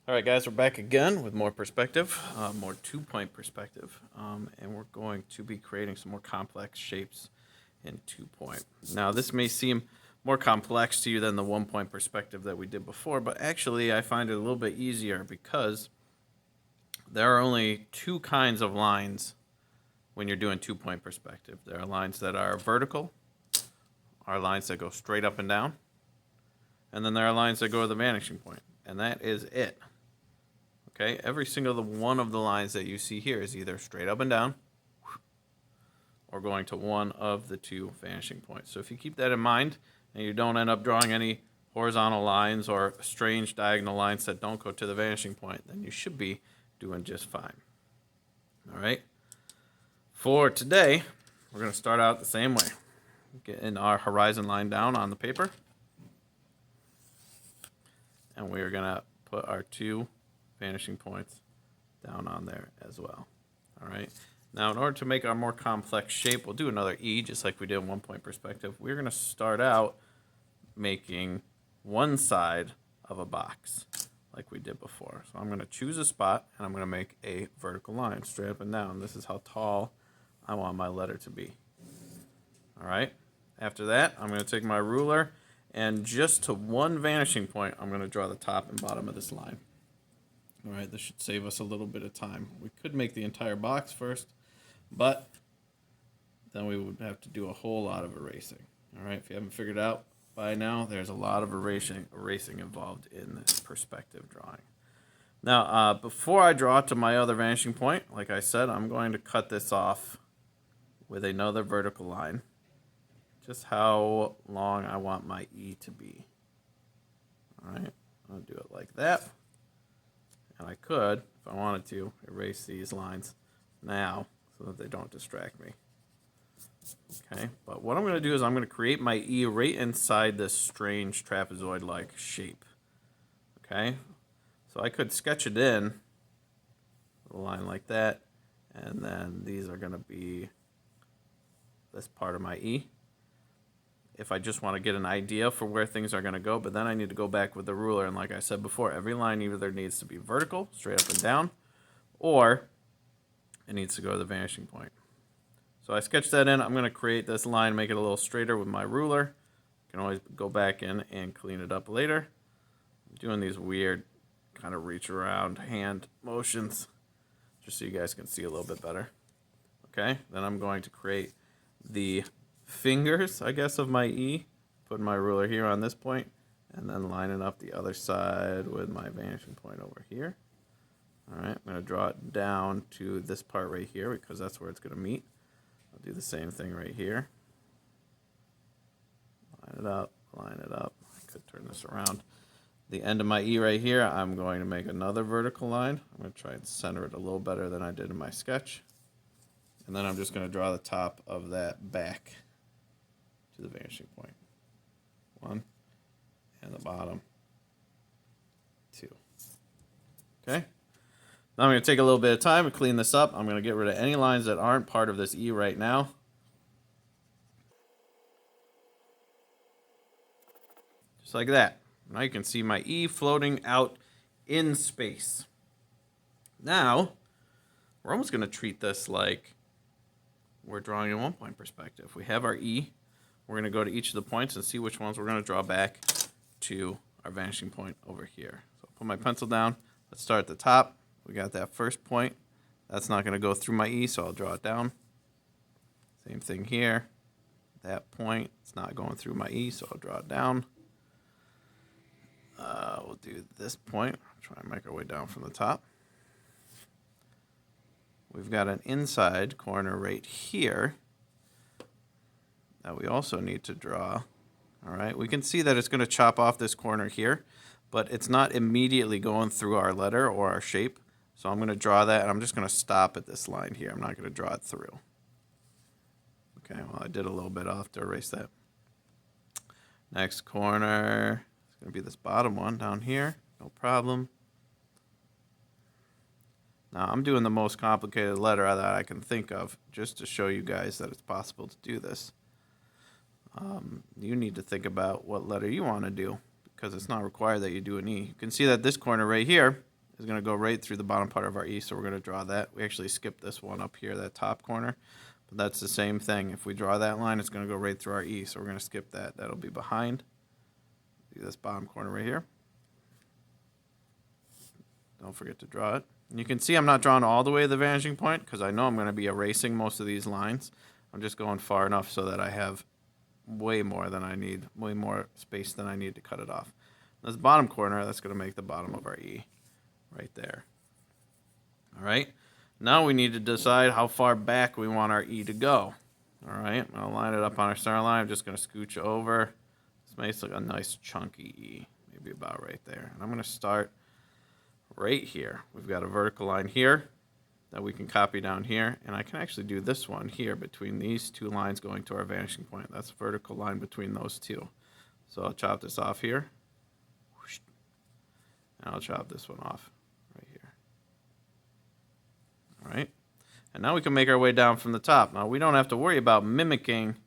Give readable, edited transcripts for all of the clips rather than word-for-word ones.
All right, guys, we're back again with more perspective, more 2-point perspective, and we're going to be creating some more complex shapes in 2-point. Now, this may seem more complex to you than the 1-point perspective that we did before, but actually I find it a little bit easier because there are only two kinds of lines when you're doing 2-point perspective. There are lines that are vertical, are lines that go straight up and down, and then there are lines that go to the vanishing point, and that is it. Okay, every single one of the lines that you see here is either straight up and down or going to one of the two vanishing points. So if you keep that in mind and you don't end up drawing any horizontal lines or strange diagonal lines that don't go to the vanishing point, then you should be doing just fine. All right. For today, we're going to start out the same way. Getting our horizon line down on the paper. And we are going to put our two vanishing points down on there as well. All right. Now, in order to make our more complex shape, we'll do another E, just like we did in 1-point perspective. We're going to start out making one side of a box, like we did before. So I'm going to choose a spot, and I'm going to make a vertical line straight up and down. This is how tall I want my letter to be. All right. After that, I'm going to take my ruler, and just to one vanishing point, I'm going to draw the top and bottom of this line. All right, this should save us a little bit of time. We could make the entire box first, but then we would have to do a whole lot of erasing. All right, if you haven't figured out by now, there's a lot of erasing involved in this perspective drawing. Now, before I draw to my other vanishing point, like I said, I'm going to cut this off with another vertical line, just how long I want my E to be. All right, I'll do it like that. And I could, if I wanted to, erase these lines now so that they don't distract me. Okay, but what I'm going to do is I'm going to create my E right inside this strange trapezoid-like shape. Okay, so I could sketch it in a line like that, and then these are going to be this part of my E. If I just want to get an idea for where things are going to go, but then I need to go back with the ruler, and like I said before, every line either needs to be vertical, straight up and down, or it needs to go to the vanishing point. So I sketched that in. I'm going to create this line, make it a little straighter with my ruler. You can always go back in and clean it up later. I'm doing these weird kind of reach around hand motions just so you guys can see a little bit better. Okay, then I'm going to create the fingers, I guess, of my E, put my ruler here on this point, and then lining up the other side with my vanishing point over here. All right, I'm going to draw it down to this part right here because that's where it's going to meet. I'll do the same thing right here. Line it up, line it up. I could turn this around. The end of my E right here, I'm going to make another vertical line. I'm going to try and center it a little better than I did in my sketch. And then I'm just going to draw the top of that back to the vanishing point. 1, and the bottom 2. Okay. Now I'm going to take a little bit of time to clean this up. I'm going to get rid of any lines that aren't part of this E right now. Just like that. Now you can see my E floating out in space. Now, we're almost going to treat this like we're drawing in 1-point perspective. We have our E. We're going to go to each of the points and see which ones we're going to draw back to our vanishing point over here. So I'll put my pencil down. Let's start at the top. We got that first point. That's not going to go through my E, so I'll draw it down. Same thing here. That point, it's not going through my E, so I'll draw it down. We'll do this point. Try and make our way down from the top. We've got an inside corner right here that we also need to draw. All right, we can see that it's going to chop off this corner here, but it's not immediately going through our letter or our shape. So I'm going to draw that, and I'm just going to stop at this line here. I'm not going to draw it through. Okay, well, I did a little bit. I'll have to erase that. Next corner is going to be this bottom one down here. No problem. Now, I'm doing the most complicated letter that I can think of just to show you guys that it's possible to do this. You need to think about what letter you want to do because it's not required that you do an E. You can see that this corner right here is going to go right through the bottom part of our E, so we're going to draw that. We actually skipped this one up here, that top corner, but that's the same thing. If we draw that line, it's going to go right through our E, so we're going to skip that. That'll be behind. Do this bottom corner right here. Don't forget to draw it. And you can see I'm not drawing all the way to the vanishing point because I know I'm going to be erasing most of these lines. I'm just going far enough so that I have way more than I need, way more space than I need to cut it off. This bottom corner, that's going to make the bottom of our E right there. All right. Now we need to decide how far back we want our E to go. All right. I'm going to line it up on our center line. I'm just going to scooch over. This makes like a nice chunky E, maybe about right there. And I'm going to start right here. We've got a vertical line here that we can copy down here, and I can actually do this one here between these two lines going to our vanishing point. That's a vertical line between those two. So I'll chop this off here, and I'll chop this one off right here. All right, and now we can make our way down from the top. Now we don't have to worry about mimicking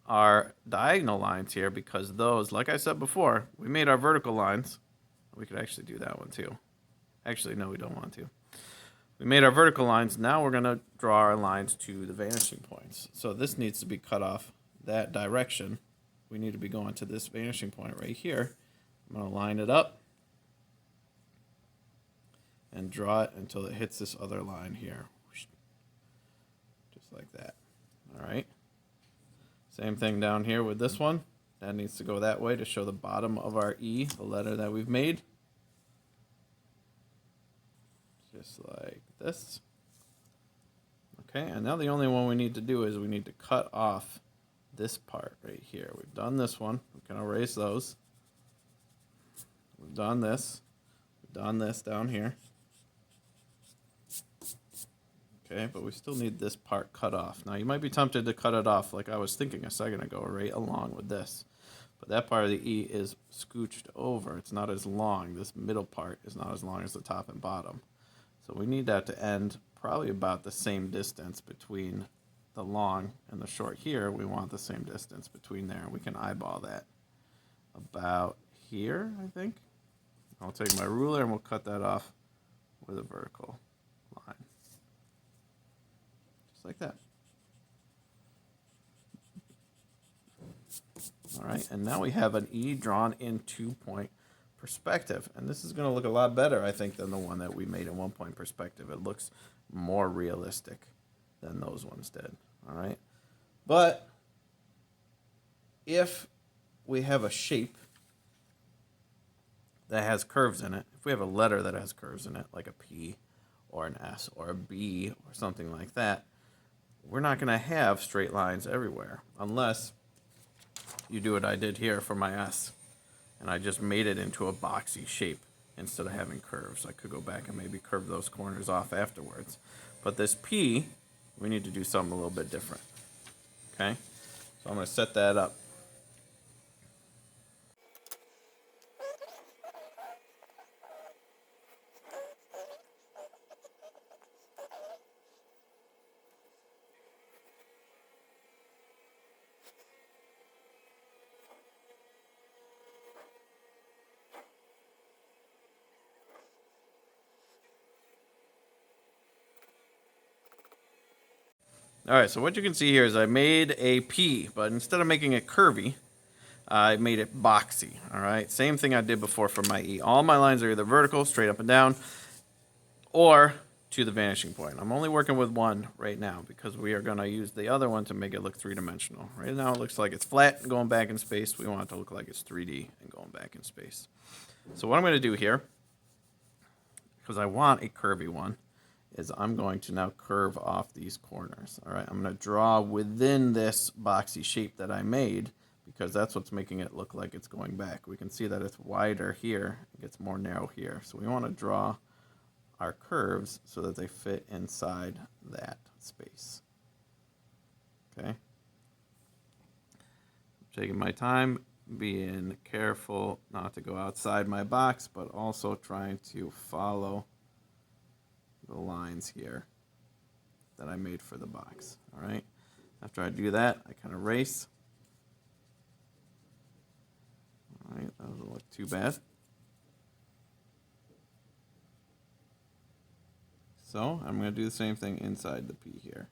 our diagonal lines here because those, like I said before, we made our vertical lines. We could actually do that one too. Actually, no, we don't want to. We made our vertical lines. Now we're going to draw our lines to the vanishing points. So this needs to be cut off that direction. We need to be going to this vanishing point right here. I'm going to line it up and draw it until it hits this other line here. Just like that. All right. Same thing down here with this one. That needs to go that way to show the bottom of our E, the letter that we've made. Just like this. Okay, and now the only one we need to do is we need to cut off this part right here. We've done this one. We can erase those. We've done this. We've done this down here. Okay, but we still need this part cut off. Now, you might be tempted to cut it off like I was thinking a second ago, right along with this. But that part of the E is scooched over. It's not as long. This middle part is not as long as the top and bottom. So we need that to end probably about the same distance between the long and the short here. We want the same distance between there. We can eyeball that about here, I think. I'll take my ruler and we'll cut that off with a vertical line. Just like that. All right, and now we have an E drawn in 2-point perspective. And this is going to look a lot better, I think, than the one that we made in 1-point perspective. It looks more realistic than those ones did. All right. But if we have a shape that has curves in it, if we have a letter that has curves in it, like a P or an S or a B or something like that, we're not going to have straight lines everywhere unless you do what I did here for my S. And I just made it into a boxy shape instead of having curves. I could go back and maybe curve those corners off afterwards. But this P, we need to do something a little bit different. Okay? So I'm going to set that up. All right, so what you can see here is I made a P, but instead of making it curvy, I made it boxy. All right, same thing I did before for my E. All my lines are either vertical, straight up and down, or to the vanishing point. I'm only working with one right now because we are going to use the other one to make it look three-dimensional. Right now it looks like it's flat and going back in space. We want it to look like it's 3D and going back in space. So what I'm going to do here, because I want a curvy one, is I'm going to now curve off these corners. All right, I'm going to draw within this boxy shape that I made because that's what's making it look like it's going back. We can see that it's wider here, it gets more narrow here. So we want to draw our curves so that they fit inside that space. Okay. I'm taking my time, being careful not to go outside my box, but also trying to follow the lines here that I made for the box. All right. After I do that, I kind of erase. All right, that doesn't look too bad. So I'm going to do the same thing inside the P here.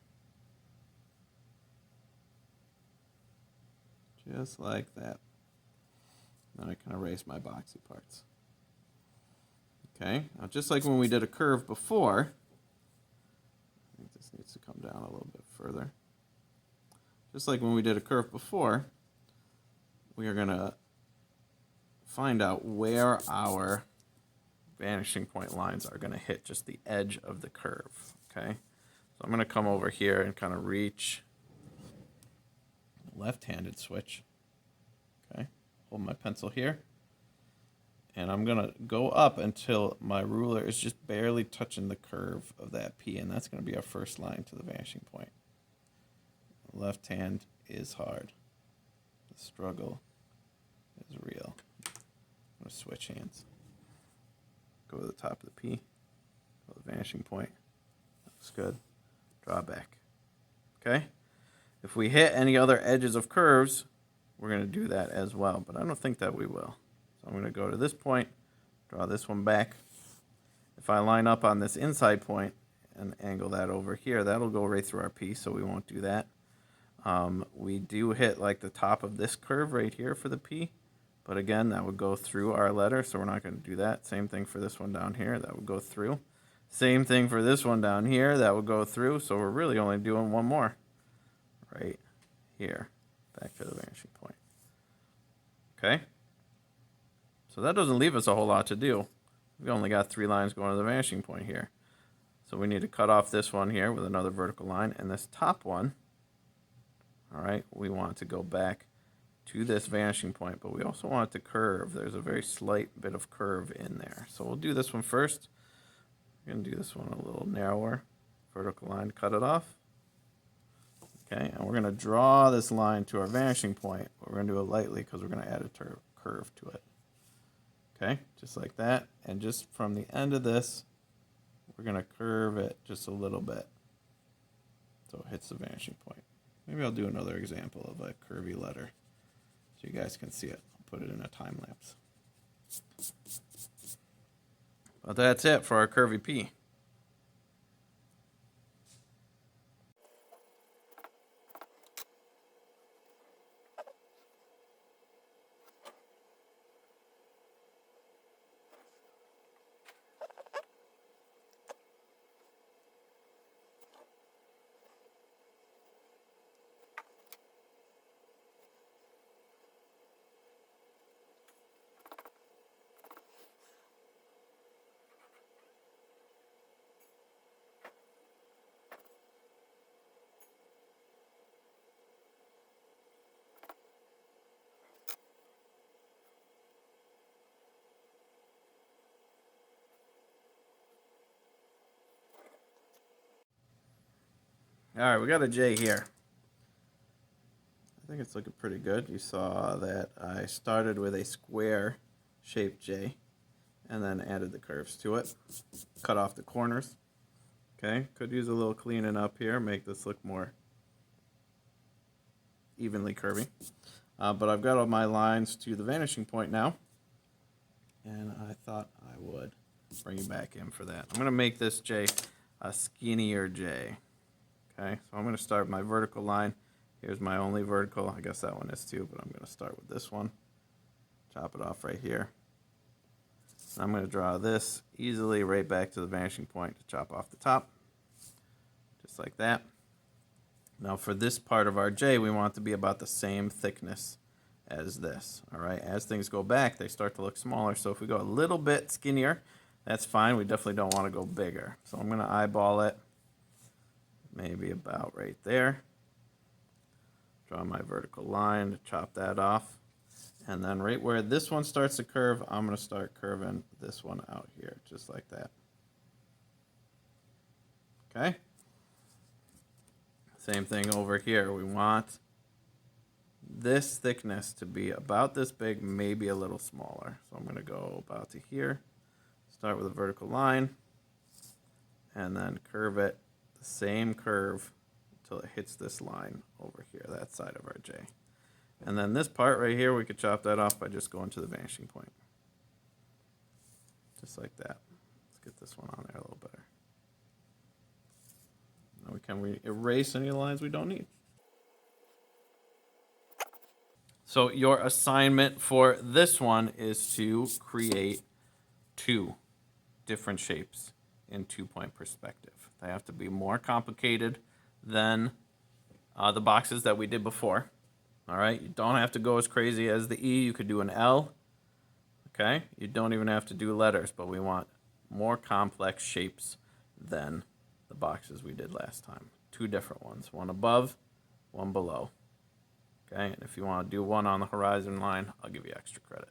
Just like that. Then I can erase my boxy parts. Okay, now just like when we did a curve before, I think this needs to come down a little bit further. Just like when we did a curve before, we are going to find out where our vanishing point lines are going to hit just the edge of the curve. Okay, so I'm going to come over here and kind of reach left-handed switch. Okay, hold my pencil here. And I'm going to go up until my ruler is just barely touching the curve of that P, and that's going to be our first line to the vanishing point. Left hand is hard. The struggle is real. I'm going to switch hands. Go to the top of the P, go to the vanishing point. Looks good. Draw back. Okay? If we hit any other edges of curves, we're going to do that as well, but I don't think that we will. So I'm going to go to this point, draw this one back. If I line up on this inside point and angle that over here, that'll go right through our P, so we won't do that. We do hit like the top of this curve right here for the P, but again, that would go through our letter, so we're not going to do that. Same thing for this one down here, that would go through. Same thing for this one down here, that would go through, so we're really only doing one more right here, back to the vanishing point. Okay? So that doesn't leave us a whole lot to do. We only got 3 lines going to the vanishing point here. So we need to cut off this one here with another vertical line, and this top one, all right, we want to go back to this vanishing point, but we also want it to curve. There's a very slight bit of curve in there. So we'll do this one first. We're going to do this one a little narrower. Vertical line, cut it off. Okay, and we're going to draw this line to our vanishing point, but we're going to do it lightly because we're going to add a curve to it. Okay, just like that. And just from the end of this, we're going to curve it just a little bit so it hits the vanishing point. Maybe I'll do another example of a curvy letter so you guys can see it. I'll put it in a time lapse. But that's it for our curvy P. All right, we got a J here. I think it's looking pretty good. You saw that I started with a square shaped J and then added the curves to it. Cut off the corners. Okay, could use a little cleaning up here, make this look more evenly curvy. But I've got all my lines to the vanishing point now, and I thought I would bring you back in for that. I'm going to make this J a skinnier J. Okay, so I'm going to start my vertical line. Here's my only vertical. I guess that one is too, but I'm going to start with this one. Chop it off right here. I'm going to draw this easily right back to the vanishing point to chop off the top. Just like that. Now for this part of our J, we want it to be about the same thickness as this. All right, as things go back, they start to look smaller. So if we go a little bit skinnier, that's fine. We definitely don't want to go bigger. So I'm going to eyeball it. Maybe about right there. Draw my vertical line to chop that off. And then right where this one starts to curve, I'm going to start curving this one out here, just like that. Okay? Same thing over here. We want this thickness to be about this big, maybe a little smaller. So I'm going to go about to here. Start with a vertical line. And then curve it. Same curve until it hits this line over here, that side of our J. And then this part right here, we could chop that off by just going to the vanishing point. Just like that. Let's get this one on there a little better. And we erase any lines we don't need. So your assignment for this one is to create 2 different shapes in 2-point perspective. They have to be more complicated than the boxes that we did before. All right, you don't have to go as crazy as the E. You could do an L. Okay, you don't even have to do letters, but we want more complex shapes than the boxes we did last time. 2 different ones, one above, one below. Okay, and if you want to do one on the horizon line, I'll give you extra credit.